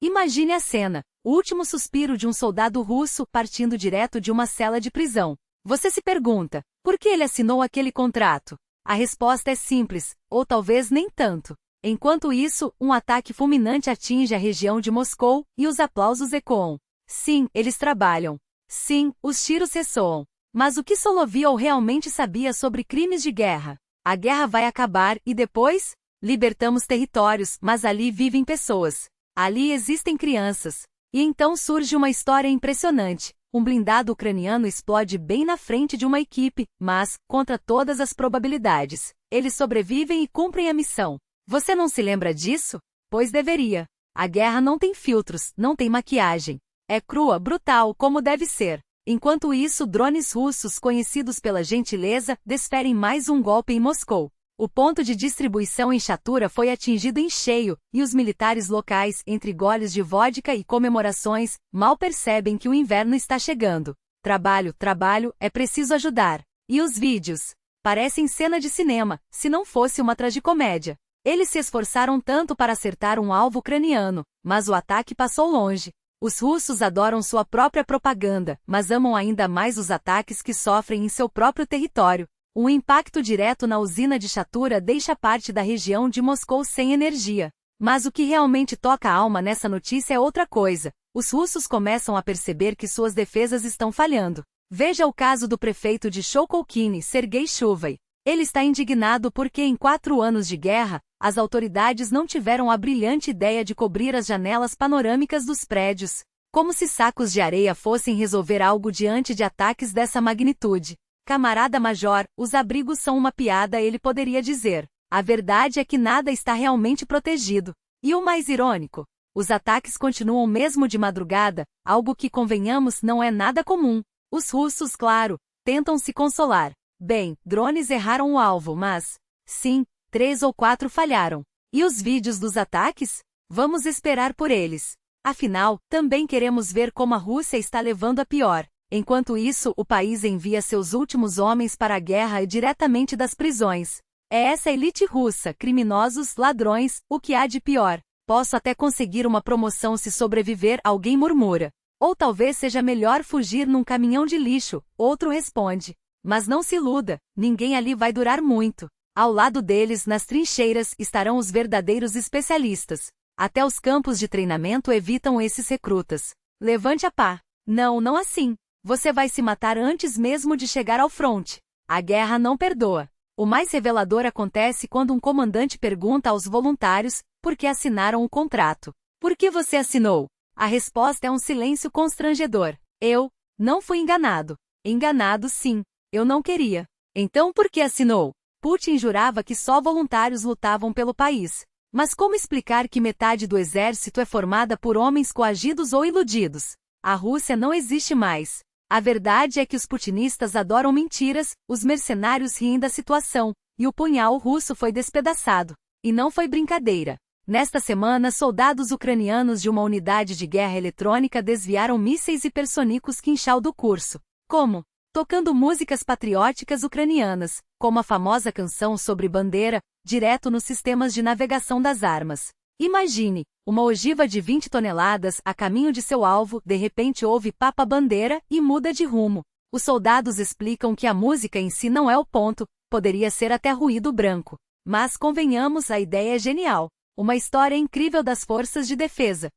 Imagine a cena, o último suspiro de um soldado russo partindo direto de uma cela de prisão. Você se pergunta, por que ele assinou aquele contrato? A resposta é simples, ou talvez nem tanto. Enquanto isso, um ataque fulminante atinge a região de Moscou, e os aplausos ecoam. Sim, eles trabalham. Sim, os tiros ressoam. Mas o que Soloviev realmente sabia sobre crimes de guerra? A guerra vai acabar, e depois? Libertamos territórios, mas ali vivem pessoas. Ali existem crianças. E então surge uma história impressionante. Um blindado ucraniano explode bem na frente de uma equipe, mas, contra todas as probabilidades, eles sobrevivem e cumprem a missão. Você não se lembra disso? Pois deveria. A guerra não tem filtros, não tem maquiagem. É crua, brutal, como deve ser. Enquanto isso, drones russos conhecidos pela gentileza desferem mais um golpe em Moscou. O ponto de distribuição em Chatura foi atingido em cheio, e os militares locais, entre goles de vodka e comemorações, mal percebem que o inverno está chegando. Trabalho, trabalho, é preciso ajudar. E os vídeos? Parecem cena de cinema, se não fosse uma tragicomédia. Eles se esforçaram tanto para acertar um alvo ucraniano, mas o ataque passou longe. Os russos adoram sua própria propaganda, mas amam ainda mais os ataques que sofrem em seu próprio território. Um impacto direto na usina de Chatura deixa parte da região de Moscou sem energia. Mas o que realmente toca a alma nessa notícia é outra coisa. Os russos começam a perceber que suas defesas estão falhando. Veja o caso do prefeito de Chokolkini, Sergei Shuvai. Ele está indignado porque em 4 anos de guerra, as autoridades não tiveram a brilhante ideia de cobrir as janelas panorâmicas dos prédios. Como se sacos de areia fossem resolver algo diante de ataques dessa magnitude. Camarada Major, os abrigos são uma piada, ele poderia dizer. A verdade é que nada está realmente protegido. E o mais irônico? Os ataques continuam mesmo de madrugada, algo que, convenhamos, não é nada comum. Os russos, claro, tentam se consolar. Bem, drones erraram o alvo, mas... Sim, 3 ou 4 falharam. E os vídeos dos ataques? Vamos esperar por eles. Afinal, também queremos ver como a Rússia está levando a pior. Enquanto isso, o país envia seus últimos homens para a guerra e diretamente das prisões. É essa elite russa, criminosos, ladrões, o que há de pior. Posso até conseguir uma promoção se sobreviver, alguém murmura. Ou talvez seja melhor fugir num caminhão de lixo, outro responde. Mas não se iluda, ninguém ali vai durar muito. Ao lado deles, nas trincheiras, estarão os verdadeiros especialistas. Até os campos de treinamento evitam esses recrutas. Levante a pá. Não assim. Você vai se matar antes mesmo de chegar ao fronte. A guerra não perdoa. O mais revelador acontece quando um comandante pergunta aos voluntários por que assinaram o contrato. Por que você assinou? A resposta é um silêncio constrangedor. Eu não fui enganado. Enganado sim. Eu não queria. Então por que assinou? Putin jurava que só voluntários lutavam pelo país. Mas como explicar que metade do exército é formada por homens coagidos ou iludidos? A Rússia não existe mais. A verdade é que os putinistas adoram mentiras, os mercenários riem da situação, e o punhal russo foi despedaçado. E não foi brincadeira. Nesta semana, soldados ucranianos de uma unidade de guerra eletrônica desviaram mísseis hipersônicos Kinshal do curso. Como? Tocando músicas patrióticas ucranianas, como a famosa canção sobre bandeira, direto nos sistemas de navegação das armas. Imagine, uma ogiva de 20 toneladas a caminho de seu alvo, de repente ouve Papa Bandeira e muda de rumo. Os soldados explicam que a música em si não é o ponto, poderia ser até ruído branco. Mas convenhamos, a ideia é genial. Uma história incrível das forças de defesa.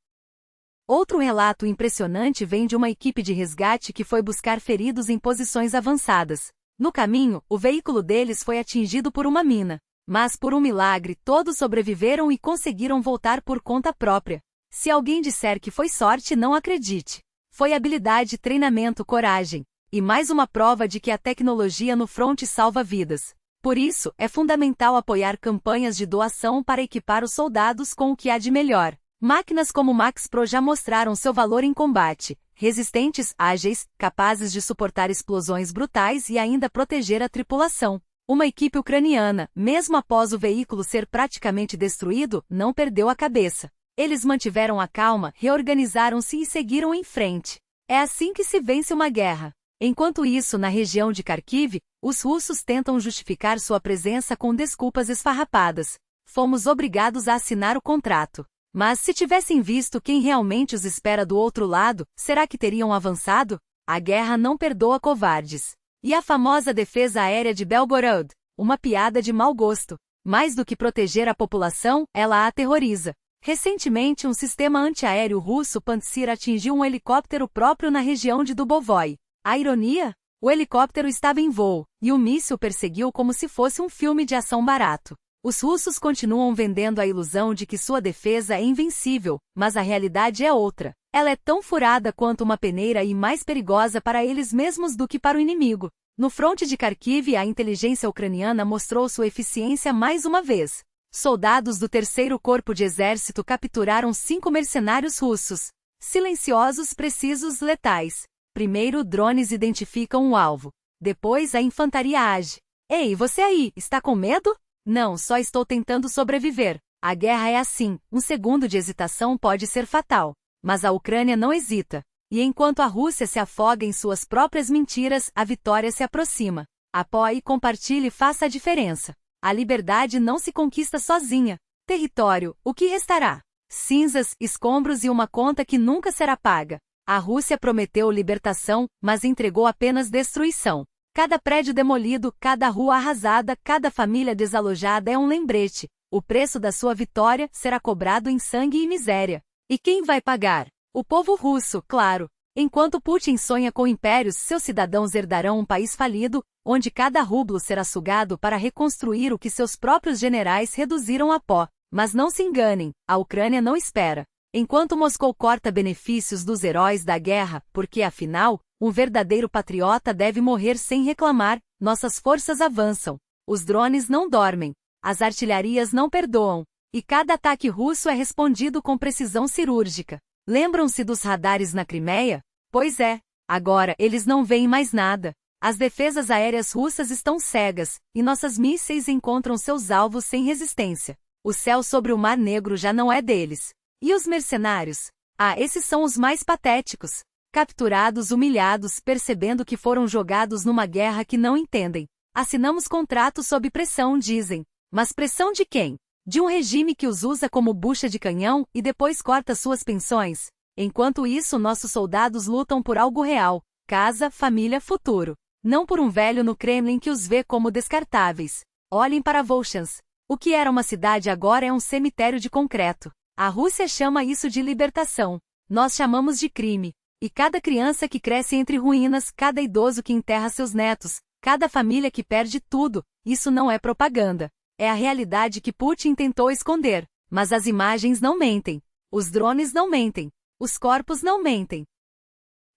Outro relato impressionante vem de uma equipe de resgate que foi buscar feridos em posições avançadas. No caminho, o veículo deles foi atingido por uma mina. Mas por um milagre, todos sobreviveram e conseguiram voltar por conta própria. Se alguém disser que foi sorte, não acredite. Foi habilidade, treinamento, coragem. E mais uma prova de que a tecnologia no fronte salva vidas. Por isso, é fundamental apoiar campanhas de doação para equipar os soldados com o que há de melhor. Máquinas como o Max Pro já mostraram seu valor em combate. Resistentes, ágeis, capazes de suportar explosões brutais e ainda proteger a tripulação. Uma equipe ucraniana, mesmo após o veículo ser praticamente destruído, não perdeu a cabeça. Eles mantiveram a calma, reorganizaram-se e seguiram em frente. É assim que se vence uma guerra. Enquanto isso, na região de Kharkiv, os russos tentam justificar sua presença com desculpas esfarrapadas. Fomos obrigados a assinar o contrato. Mas se tivessem visto quem realmente os espera do outro lado, será que teriam avançado? A guerra não perdoa covardes. E a famosa defesa aérea de Belgorod? Uma piada de mau gosto. Mais do que proteger a população, ela a aterroriza. Recentemente um sistema antiaéreo russo Pantsir atingiu um helicóptero próprio na região de Dubovoi. A ironia? O helicóptero estava em voo, e o míssil perseguiu como se fosse um filme de ação barato. Os russos continuam vendendo a ilusão de que sua defesa é invencível, mas a realidade é outra. Ela é tão furada quanto uma peneira e mais perigosa para eles mesmos do que para o inimigo. No fronte de Kharkiv, a inteligência ucraniana mostrou sua eficiência mais uma vez. Soldados do 3º Corpo de Exército capturaram 5 mercenários russos. Silenciosos, precisos, letais. Primeiro, drones identificam o alvo. Depois, a infantaria age. Ei, você aí, está com medo? Não, só estou tentando sobreviver. A guerra é assim, um segundo de hesitação pode ser fatal. Mas a Ucrânia não hesita. E enquanto a Rússia se afoga em suas próprias mentiras, a vitória se aproxima. Apoie, compartilhe e faça a diferença. A liberdade não se conquista sozinha. Território, o que restará? Cinzas, escombros e uma conta que nunca será paga. A Rússia prometeu libertação, mas entregou apenas destruição. Cada prédio demolido, cada rua arrasada, cada família desalojada é um lembrete. O preço da sua vitória será cobrado em sangue e miséria. E quem vai pagar? O povo russo, claro. Enquanto Putin sonha com impérios, seus cidadãos herdarão um país falido, onde cada rublo será sugado para reconstruir o que seus próprios generais reduziram a pó. Mas não se enganem, a Ucrânia não espera. Enquanto Moscou corta benefícios dos heróis da guerra, porque afinal, um verdadeiro patriota deve morrer sem reclamar, nossas forças avançam. Os drones não dormem. As artilharias não perdoam. E cada ataque russo é respondido com precisão cirúrgica. Lembram-se dos radares na Crimeia? Pois é. Agora, eles não veem mais nada. As defesas aéreas russas estão cegas, e nossas mísseis encontram seus alvos sem resistência. O céu sobre o Mar Negro já não é deles. E os mercenários? Ah, esses são os mais patéticos. Capturados, humilhados, percebendo que foram jogados numa guerra que não entendem. Assinamos contratos sob pressão, dizem. Mas pressão de quem? De um regime que os usa como bucha de canhão e depois corta suas pensões. Enquanto isso, nossos soldados lutam por algo real. Casa, família, futuro. Não por um velho no Kremlin que os vê como descartáveis. Olhem para Volchans. O que era uma cidade agora é um cemitério de concreto. A Rússia chama isso de libertação. Nós chamamos de crime. E cada criança que cresce entre ruínas, cada idoso que enterra seus netos, cada família que perde tudo, isso não é propaganda. É a realidade que Putin tentou esconder. Mas as imagens não mentem. Os drones não mentem. Os corpos não mentem.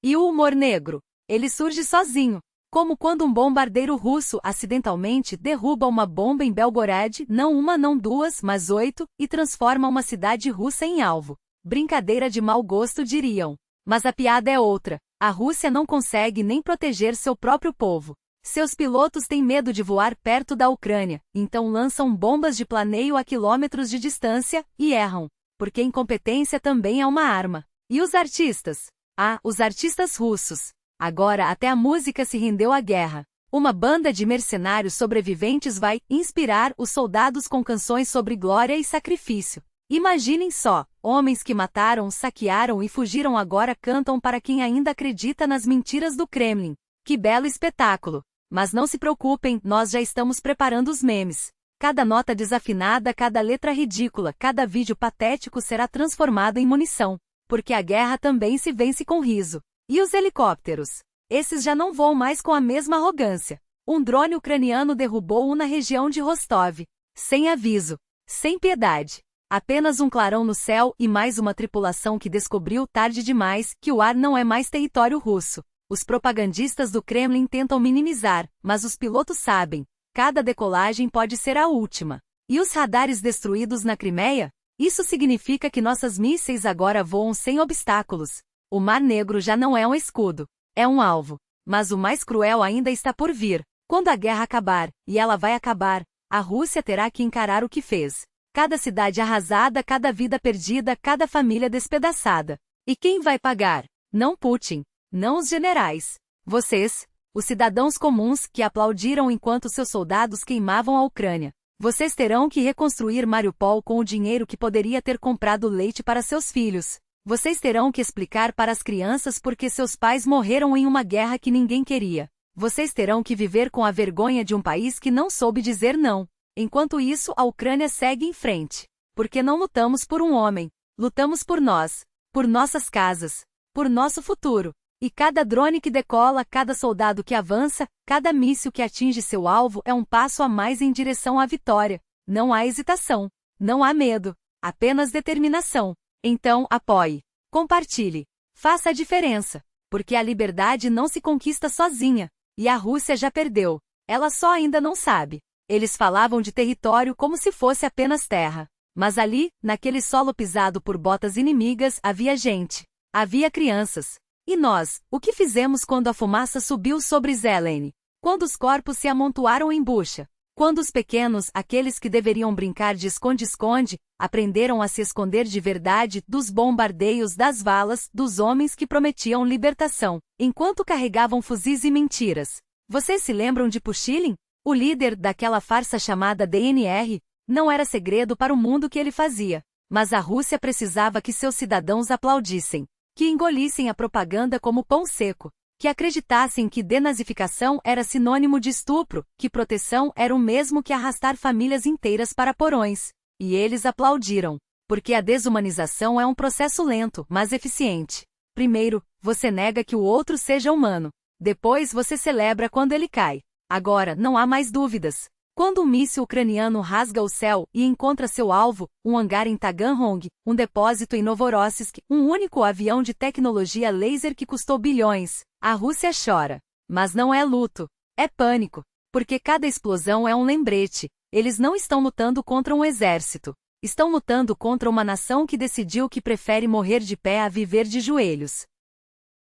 E o humor negro? Ele surge sozinho. Como quando um bombardeiro russo acidentalmente derruba uma bomba em Belgorod, não uma, não duas, mas 8, e transforma uma cidade russa em alvo. Brincadeira de mau gosto, diriam. Mas a piada é outra. A Rússia não consegue nem proteger seu próprio povo. Seus pilotos têm medo de voar perto da Ucrânia, então lançam bombas de planeio a quilômetros de distância, e erram. Porque incompetência também é uma arma. E os artistas? Ah, os artistas russos. Agora até a música se rendeu à guerra. Uma banda de mercenários sobreviventes vai inspirar os soldados com canções sobre glória e sacrifício. Imaginem só, homens que mataram, saquearam e fugiram agora cantam para quem ainda acredita nas mentiras do Kremlin. Que belo espetáculo! Mas não se preocupem, nós já estamos preparando os memes. Cada nota desafinada, cada letra ridícula, cada vídeo patético será transformado em munição. Porque a guerra também se vence com riso. E os helicópteros? Esses já não voam mais com a mesma arrogância. Um drone ucraniano derrubou um na região de Rostov. Sem aviso. Sem piedade. Apenas um clarão no céu e mais uma tripulação que descobriu tarde demais que o ar não é mais território russo. Os propagandistas do Kremlin tentam minimizar, mas os pilotos sabem. Cada decolagem pode ser a última. E os radares destruídos na Crimeia? Isso significa que nossas mísseis agora voam sem obstáculos. O Mar Negro já não é um escudo. É um alvo. Mas o mais cruel ainda está por vir. Quando a guerra acabar, e ela vai acabar, a Rússia terá que encarar o que fez. Cada cidade arrasada, cada vida perdida, cada família despedaçada. E quem vai pagar? Não Putin. Não os generais. Vocês, os cidadãos comuns que aplaudiram enquanto seus soldados queimavam a Ucrânia. Vocês terão que reconstruir Mariupol com o dinheiro que poderia ter comprado leite para seus filhos. Vocês terão que explicar para as crianças por que seus pais morreram em uma guerra que ninguém queria. Vocês terão que viver com a vergonha de um país que não soube dizer não. Enquanto isso, a Ucrânia segue em frente. Porque não lutamos por um homem. Lutamos por nós. Por nossas casas. Por nosso futuro. E cada drone que decola, cada soldado que avança, cada míssil que atinge seu alvo é um passo a mais em direção à vitória. Não há hesitação. Não há medo. Apenas determinação. Então, apoie. Compartilhe. Faça a diferença. Porque a liberdade não se conquista sozinha. E a Rússia já perdeu. Ela só ainda não sabe. Eles falavam de território como se fosse apenas terra. Mas ali, naquele solo pisado por botas inimigas, havia gente. Havia crianças. E nós, o que fizemos quando a fumaça subiu sobre Zeleny? Quando os corpos se amontoaram em bucha? Quando os pequenos, aqueles que deveriam brincar de esconde-esconde, aprenderam a se esconder de verdade dos bombardeios das valas dos homens que prometiam libertação, enquanto carregavam fuzis e mentiras? Vocês se lembram de Pushilin? O líder daquela farsa chamada DNR? Não era segredo para o mundo que ele fazia. Mas a Rússia precisava que seus cidadãos aplaudissem. Que engolissem a propaganda como pão seco, que acreditassem que denazificação era sinônimo de estupro, que proteção era o mesmo que arrastar famílias inteiras para porões. E eles aplaudiram. Porque a desumanização é um processo lento, mas eficiente. Primeiro, você nega que o outro seja humano. Depois você celebra quando ele cai. Agora, não há mais dúvidas. Quando um míssil ucraniano rasga o céu e encontra seu alvo, um hangar em Taganrog, um depósito em Novorossiysk, um único avião de tecnologia laser que custou bilhões, a Rússia chora. Mas não é luto. É pânico. Porque cada explosão é um lembrete. Eles não estão lutando contra um exército. Estão lutando contra uma nação que decidiu que prefere morrer de pé a viver de joelhos.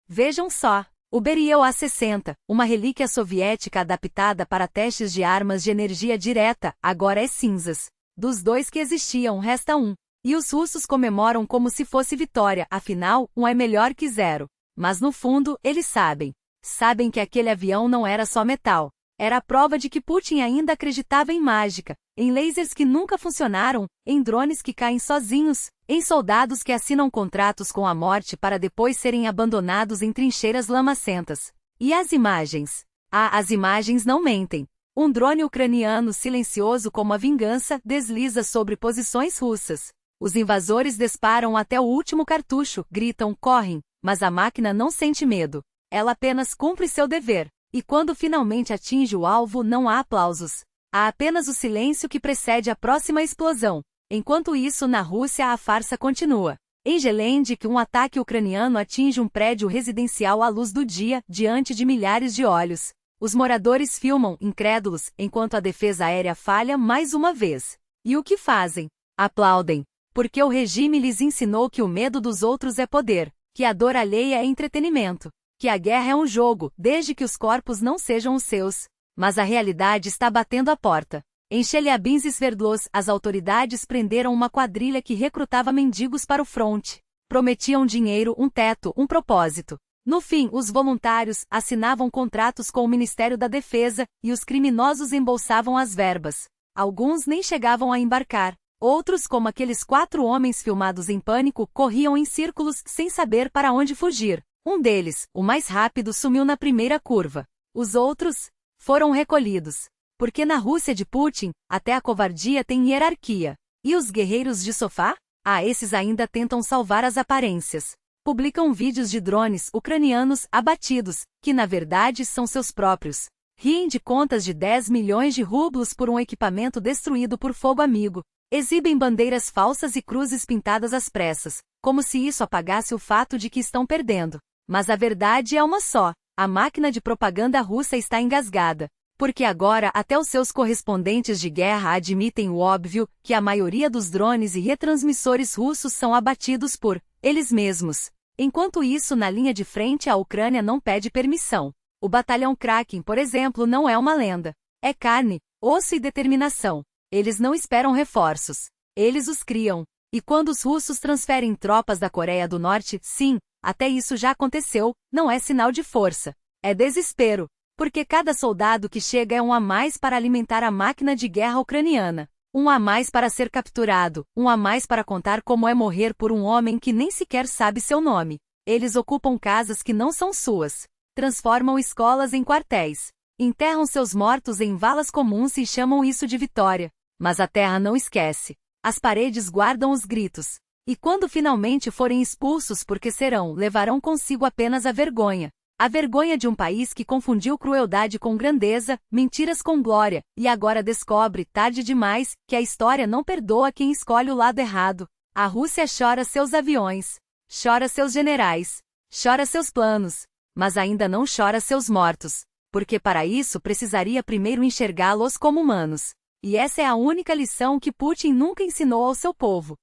Vejam só. O Beryl A-60, uma relíquia soviética adaptada para testes de armas de energia direta, agora é cinzas. Dos dois que existiam, resta um. E os russos comemoram como se fosse vitória, afinal, um é melhor que zero. Mas no fundo, eles sabem. Sabem que aquele avião não era só metal. Era a prova de que Putin ainda acreditava em mágica, em lasers que nunca funcionaram, em drones que caem sozinhos, em soldados que assinam contratos com a morte para depois serem abandonados em trincheiras lamacentas. E as imagens? As imagens não mentem. Um drone ucraniano silencioso como a vingança desliza sobre posições russas. Os invasores disparam até o último cartucho, gritam, correm, mas a máquina não sente medo. Ela apenas cumpre seu dever. E quando finalmente atinge o alvo, não há aplausos. Há apenas o silêncio que precede a próxima explosão. Enquanto isso, na Rússia a farsa continua. Em Gelendzhik, um ataque ucraniano atinge um prédio residencial à luz do dia, diante de milhares de olhos. Os moradores filmam, incrédulos, enquanto a defesa aérea falha mais uma vez. E o que fazem? Aplaudem. Porque o regime lhes ensinou que o medo dos outros é poder, que a dor alheia é entretenimento, que a guerra é um jogo, desde que os corpos não sejam os seus. Mas a realidade está batendo a porta. Em Chelyabinsk e Sverdlovsk, as autoridades prenderam uma quadrilha que recrutava mendigos para o fronte. Prometiam dinheiro, um teto, um propósito. No fim, os voluntários assinavam contratos com o Ministério da Defesa, e os criminosos embolsavam as verbas. Alguns nem chegavam a embarcar. Outros, como aqueles 4 homens filmados em pânico, corriam em círculos sem saber para onde fugir. Um deles, o mais rápido, sumiu na primeira curva. Os outros foram recolhidos. Porque na Rússia de Putin, até a covardia tem hierarquia. E os guerreiros de sofá? Esses ainda tentam salvar as aparências. Publicam vídeos de drones ucranianos abatidos, que na verdade são seus próprios. Riem de contas de 10 milhões de rublos por um equipamento destruído por fogo amigo. Exibem bandeiras falsas e cruzes pintadas às pressas, como se isso apagasse o fato de que estão perdendo. Mas a verdade é uma só. A máquina de propaganda russa está engasgada. Porque agora até os seus correspondentes de guerra admitem o óbvio, que a maioria dos drones e retransmissores russos são abatidos por eles mesmos. Enquanto isso, na linha de frente, a Ucrânia não pede permissão. O batalhão Kraken, por exemplo, não é uma lenda. É carne, osso e determinação. Eles não esperam reforços. Eles os criam. E quando os russos transferem tropas da Coreia do Norte, sim, até isso já aconteceu, não é sinal de força. É desespero. Porque cada soldado que chega é um a mais para alimentar a máquina de guerra ucraniana. Um a mais para ser capturado, um a mais para contar como é morrer por um homem que nem sequer sabe seu nome. Eles ocupam casas que não são suas. Transformam escolas em quartéis. Enterram seus mortos em valas comuns e chamam isso de vitória. Mas a terra não esquece. As paredes guardam os gritos. E quando finalmente forem expulsos porque serão, levarão consigo apenas a vergonha. A vergonha de um país que confundiu crueldade com grandeza, mentiras com glória, e agora descobre, tarde demais, que a história não perdoa quem escolhe o lado errado. A Rússia chora seus aviões, chora seus generais, chora seus planos, mas ainda não chora seus mortos, porque para isso precisaria primeiro enxergá-los como humanos. E essa é a única lição que Putin nunca ensinou ao seu povo.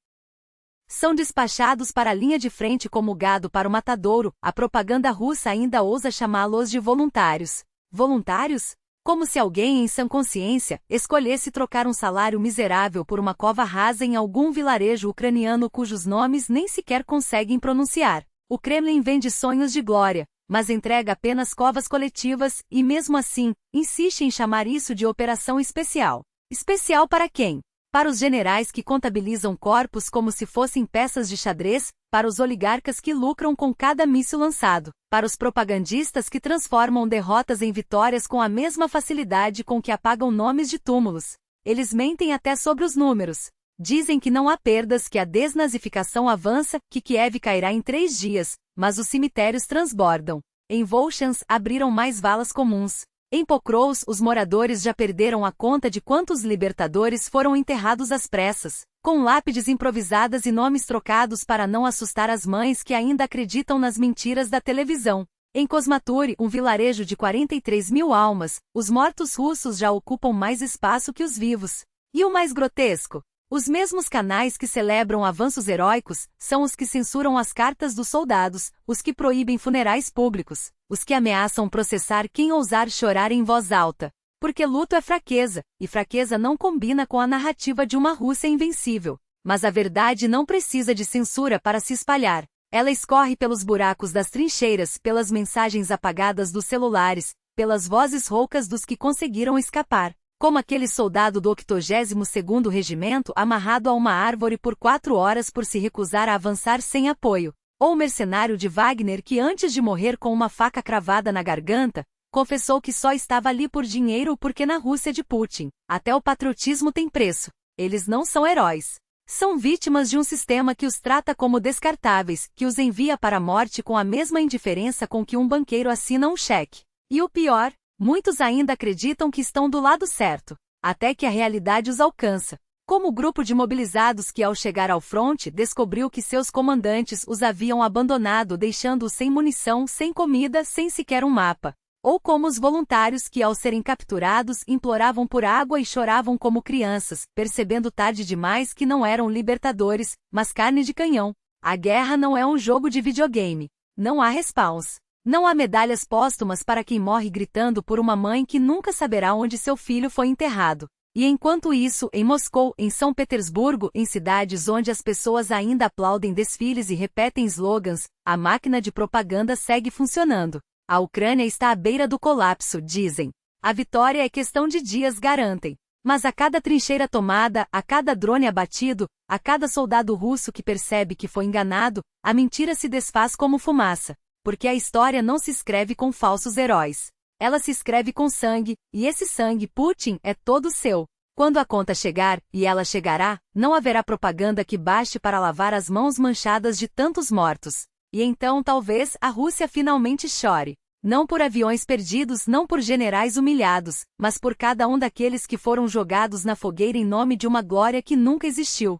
São despachados para a linha de frente como gado para o matadouro, a propaganda russa ainda ousa chamá-los de voluntários. Voluntários? Como se alguém em sã consciência escolhesse trocar um salário miserável por uma cova rasa em algum vilarejo ucraniano cujos nomes nem sequer conseguem pronunciar. O Kremlin vende sonhos de glória, mas entrega apenas covas coletivas e, mesmo assim, insiste em chamar isso de operação especial. Especial para quem? Para os generais que contabilizam corpos como se fossem peças de xadrez, para os oligarcas que lucram com cada míssil lançado, para os propagandistas que transformam derrotas em vitórias com a mesma facilidade com que apagam nomes de túmulos. Eles mentem até sobre os números. Dizem que não há perdas, que a desnazificação avança, que Kiev cairá em 3 dias, mas os cemitérios transbordam. Em Volchansk abriram mais valas comuns. Em Pokrovsk, os moradores já perderam a conta de quantos libertadores foram enterrados às pressas, com lápides improvisadas e nomes trocados para não assustar as mães que ainda acreditam nas mentiras da televisão. Em Kosmaturi, um vilarejo de 43 mil almas, os mortos russos já ocupam mais espaço que os vivos. E o mais grotesco? Os mesmos canais que celebram avanços heróicos são os que censuram as cartas dos soldados, os que proíbem funerais públicos, os que ameaçam processar quem ousar chorar em voz alta. Porque luto é fraqueza, e fraqueza não combina com a narrativa de uma Rússia invencível. Mas a verdade não precisa de censura para se espalhar. Ela escorre pelos buracos das trincheiras, pelas mensagens apagadas dos celulares, pelas vozes roucas dos que conseguiram escapar. Como aquele soldado do 82º Regimento amarrado a uma árvore por 4 horas por se recusar a avançar sem apoio. Ou o mercenário de Wagner que antes de morrer com uma faca cravada na garganta, confessou que só estava ali por dinheiro porque na Rússia de Putin, até o patriotismo tem preço. Eles não são heróis. São vítimas de um sistema que os trata como descartáveis, que os envia para a morte com a mesma indiferença com que um banqueiro assina um cheque. E o pior? Muitos ainda acreditam que estão do lado certo, até que a realidade os alcança. Como o grupo de mobilizados que ao chegar ao fronte descobriu que seus comandantes os haviam abandonado deixando-os sem munição, sem comida, sem sequer um mapa. Ou como os voluntários que ao serem capturados imploravam por água e choravam como crianças, percebendo tarde demais que não eram libertadores, mas carne de canhão. A guerra não é um jogo de videogame. Não há respawns. Não há medalhas póstumas para quem morre gritando por uma mãe que nunca saberá onde seu filho foi enterrado. E enquanto isso, em Moscou, em São Petersburgo, em cidades onde as pessoas ainda aplaudem desfiles e repetem slogans, a máquina de propaganda segue funcionando. A Ucrânia está à beira do colapso, dizem. A vitória é questão de dias, garantem. Mas a cada trincheira tomada, a cada drone abatido, a cada soldado russo que percebe que foi enganado, a mentira se desfaz como fumaça. Porque a história não se escreve com falsos heróis. Ela se escreve com sangue, e esse sangue, Putin, é todo seu. Quando a conta chegar, e ela chegará, não haverá propaganda que baste para lavar as mãos manchadas de tantos mortos. E então talvez a Rússia finalmente chore. Não por aviões perdidos, não por generais humilhados, mas por cada um daqueles que foram jogados na fogueira em nome de uma glória que nunca existiu.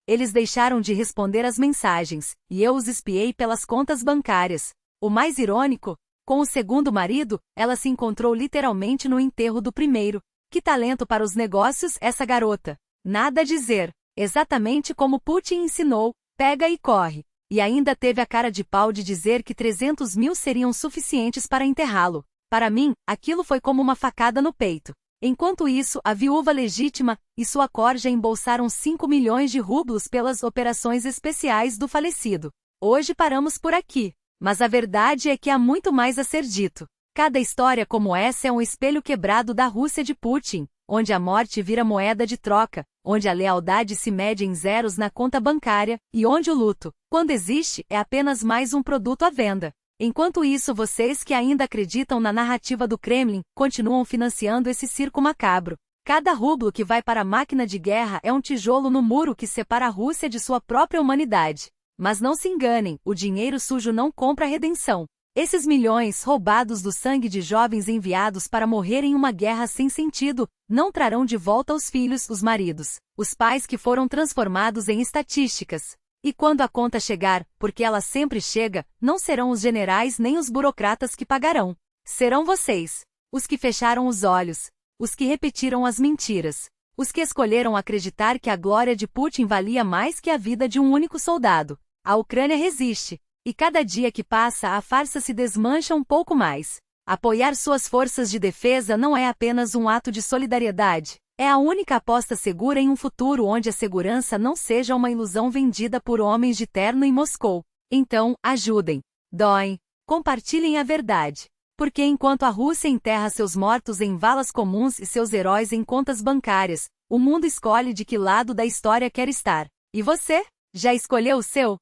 Eles deixaram de responder às mensagens, e eu os espiei pelas contas bancárias. O mais irônico? Com o segundo marido, ela se encontrou literalmente no enterro do primeiro. Que talento para os negócios essa garota! Nada a dizer. Exatamente como Putin ensinou, pega e corre. E ainda teve a cara de pau de dizer que 300 mil seriam suficientes para enterrá-lo. Para mim, aquilo foi como uma facada no peito. Enquanto isso, a viúva legítima e sua corja embolsaram 5 milhões de rublos pelas operações especiais do falecido. Hoje paramos por aqui, mas a verdade é que há muito mais a ser dito. Cada história como essa é um espelho quebrado da Rússia de Putin, onde a morte vira moeda de troca, onde a lealdade se mede em zeros na conta bancária, e onde o luto, quando existe, é apenas mais um produto à venda. Enquanto isso, vocês que ainda acreditam na narrativa do Kremlin, continuam financiando esse circo macabro. Cada rublo que vai para a máquina de guerra é um tijolo no muro que separa a Rússia de sua própria humanidade. Mas não se enganem, o dinheiro sujo não compra a redenção. Esses milhões roubados do sangue de jovens enviados para morrer em uma guerra sem sentido, não trarão de volta os filhos, os maridos, os pais que foram transformados em estatísticas. E quando a conta chegar, porque ela sempre chega, não serão os generais nem os burocratas que pagarão. Serão vocês, os que fecharam os olhos, os que repetiram as mentiras, os que escolheram acreditar que a glória de Putin valia mais que a vida de um único soldado. A Ucrânia resiste, e cada dia que passa a farsa se desmancha um pouco mais. Apoiar suas forças de defesa não é apenas um ato de solidariedade, é a única aposta segura em um futuro onde a segurança não seja uma ilusão vendida por homens de terno em Moscou. Então, ajudem, doem, compartilhem a verdade. Porque enquanto a Rússia enterra seus mortos em valas comuns e seus heróis em contas bancárias, o mundo escolhe de que lado da história quer estar. E você? Já escolheu o seu?